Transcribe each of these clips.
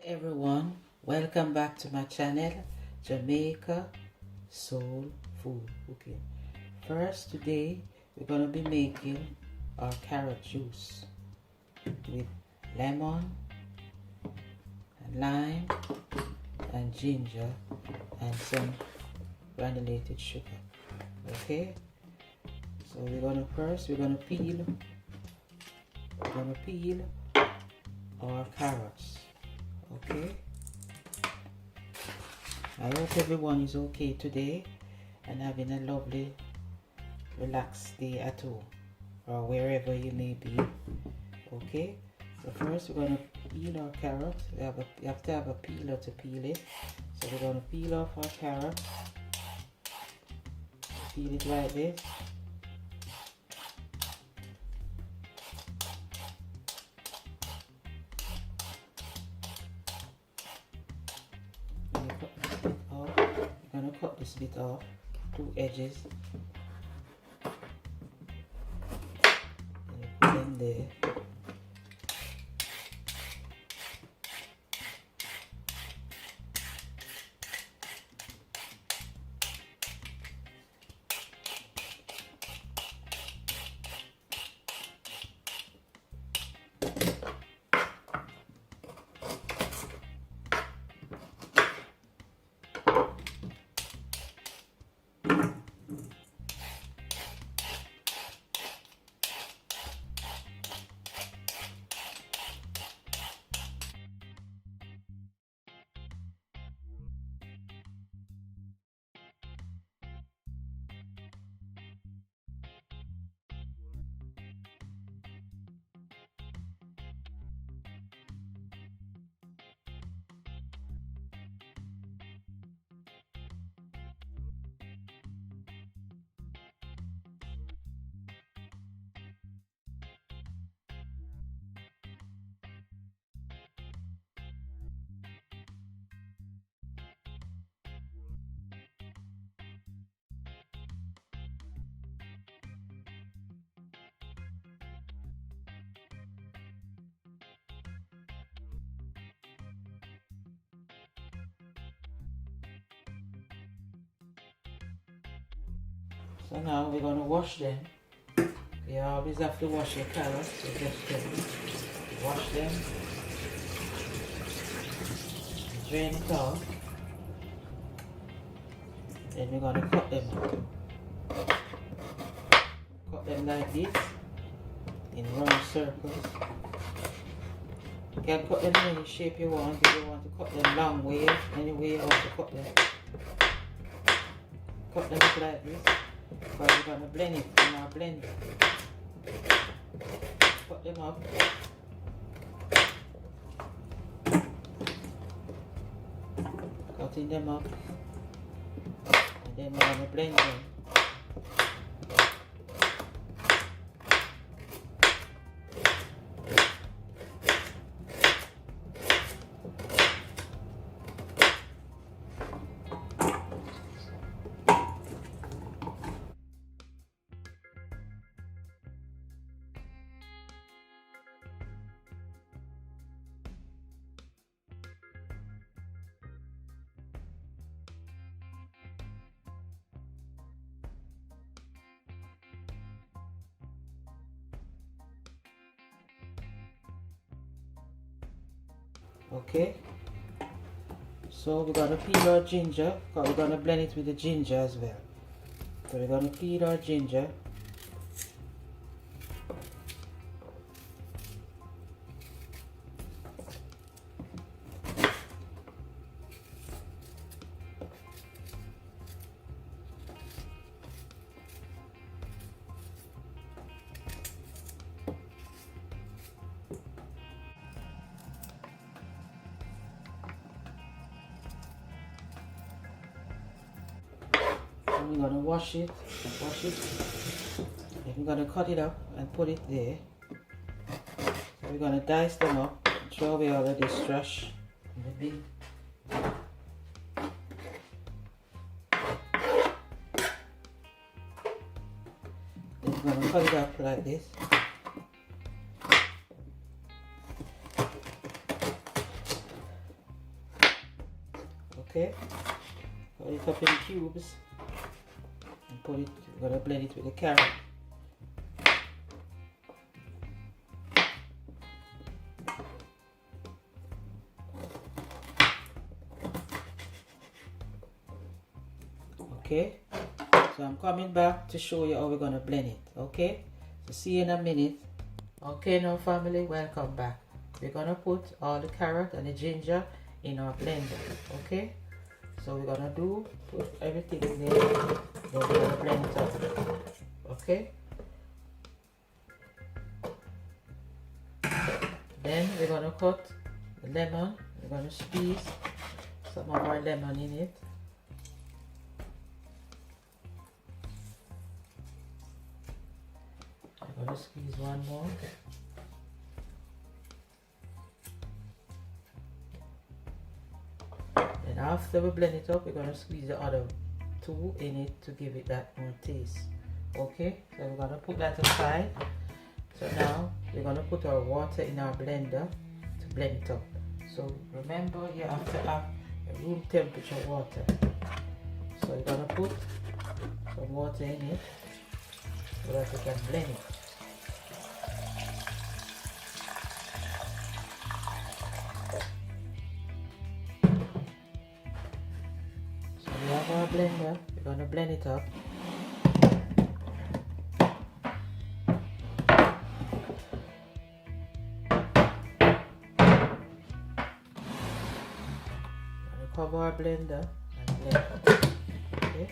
Everyone, welcome back to my channel, Jamaica Soul Food Cooking. First, today we're going to be making our carrot juice with lemon and lime and ginger and some granulated sugar. Okay, so we're going to peel our carrots. Okay, I hope everyone is okay today and having a lovely relaxed day at home or wherever you may be. Okay, so first we're going to peel our carrots. You have to have a peeler to peel it. So we're going to peel off our carrot, peel it like this. Cut this bit off, two edges, and you put them there. So now we're going to wash them. You always have to wash your carrots, so just wash them, drain it off, then we're going to cut them. Cut them like this, in round circles. You can cut them in any shape you want. If you want to cut them long way, any way you want to cut them. Cut them up like this. But we're going to blend it in our blender. Put them up. Cutting them up. And then we're going to blend them. Okay, so we're going to peel our ginger, because we're going to blend it with the ginger as well. So we're going to peel our ginger. We're going to wash it, and we're going to cut it up and put it there. So we're going to dice them up, throw away all of this trash in the bin. Then we're going to cut it up like this. Okay, put it up in cubes and put it, we're gonna blend it with the carrot. Okay, so I'm coming back to show you how we're gonna blend it. Okay, so see you in a minute. Okay, now family, welcome back. We're gonna put all the carrot and the ginger in our blender. Okay, so we're gonna put everything in there, then we're gonna blend it up. Okay, then we're gonna cut the lemon. We're gonna squeeze some of our lemon in it. I'm gonna squeeze one more. And after we blend it up, we're gonna squeeze the other two in it to give it that more taste. Okay, so we're gonna put that aside. So now we're gonna put our water in our blender to blend it up. So remember, you have to have a room temperature water. So we're gonna put some water in it so that we can blend it. So we have our blender, we're gonna blend it up. Cover our blender and blend it. Okay.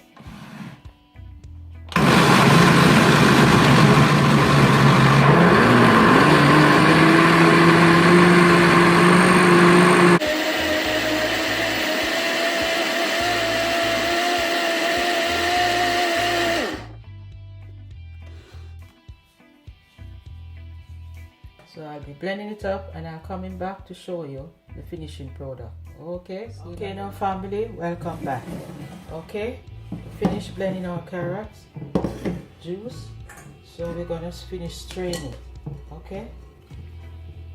So I'll be blending it up and I'm coming back to show you the finishing product. Okay, okay now family, welcome back. Okay, we finished blending our carrots juice, so we're gonna finish straining it. Okay,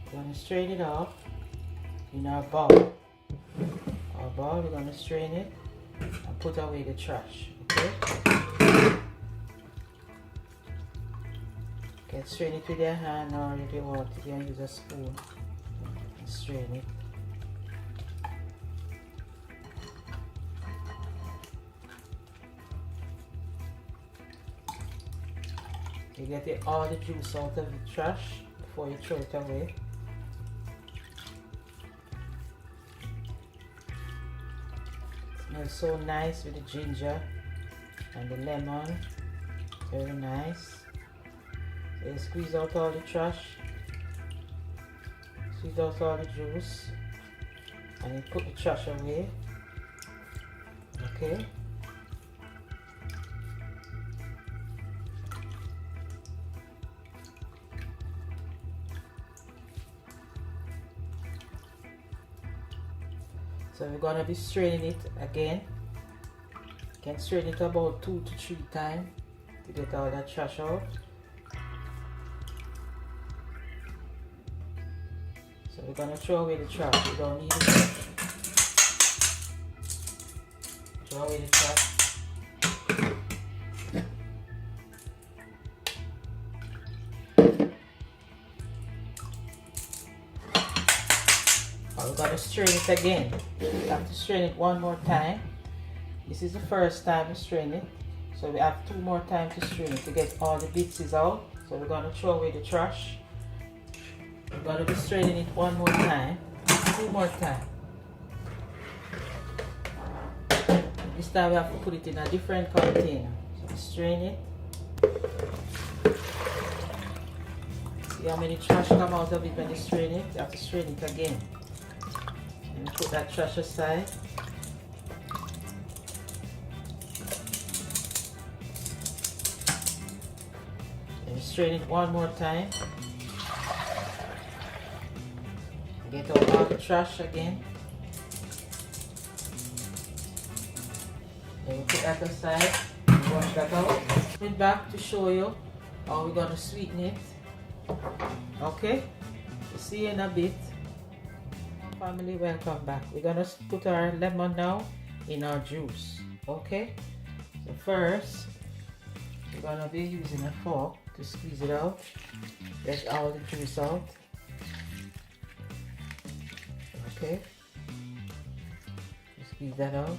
we're gonna strain it off in our bowl. Our bowl, we're gonna strain it and put away the trash. Okay, you can strain it with your hand, or if you want, you can use a spoon and strain it. You get all the juice out of the trash before you throw it away. It smells so nice with the ginger and the lemon. Very nice. So you squeeze out all the trash, squeeze out all the juice, and you put the trash away. Okay. So we're gonna be straining it again. You can strain it about 2 to 3 times to get all that trash out. So we're gonna throw away the trash. We don't need it. Throw away the trash. We're going to strain it again. We have to strain it one more time. This is the first time we strain it, so we have 2 more times to strain it to get all the bits out. So we're going to throw away the trash. We're going to be straining it one more time, 2 more times. This time we have to put it in a different container. So strain it. See how many trash come out of it when you strain it? You have to strain it again. And put that trash aside. And strain it one more time. Get out all the trash again. Then we put that aside and wash that out. Coming back to show you how we're going to sweeten it. Okay, we'll see you in a bit. Family, welcome back. We're gonna put our lemon now in our juice. Okay, so first we're gonna be using a fork to squeeze it out, get all the juice out. Okay, squeeze that out.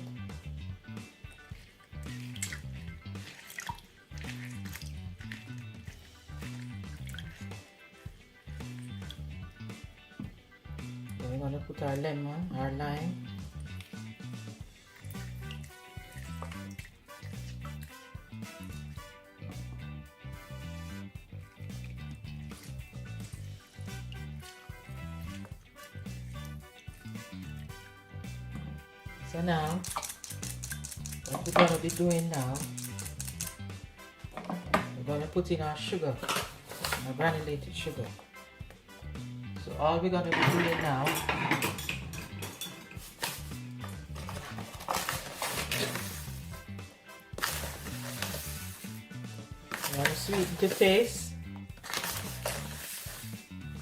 Then we're gonna put our lemon, our lime. So now, what we're going to be doing now, we're going to put in our sugar, our granulated sugar. So all we're going to be doing now, we're going to sweeten the taste.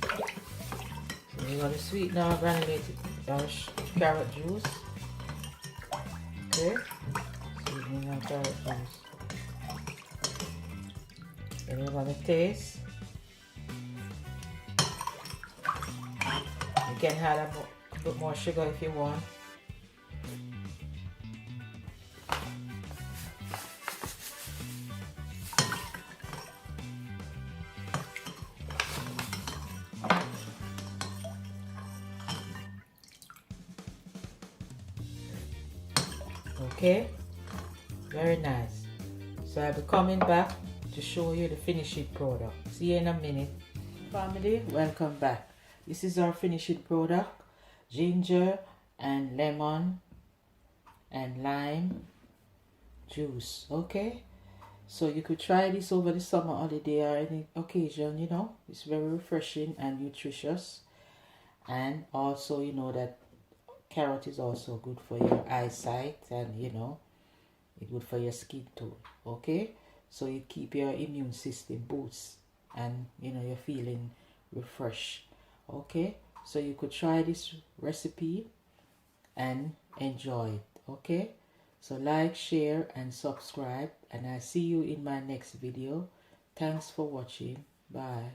So we're going to sweeten our granulated carrot juice. Okay, sweetening our carrot juice. Then we're going to taste. You can add a bit more sugar if you want. Okay, very nice. So I'll be coming back to show you the finished product. See you in a minute. Family, welcome back. This is our finished product: ginger and lemon and lime juice. Okay, so you could try this over the summer holiday or any occasion. You know, it's very refreshing and nutritious, and also you know that carrot is also good for your eyesight, and you know it's good for your skin too. Okay, so you keep your immune system boost, and you know you're feeling refreshed. Okay, so you could try this recipe and enjoy it. Okay, so like, share and subscribe, and I see you in my next video. Thanks for watching. Bye.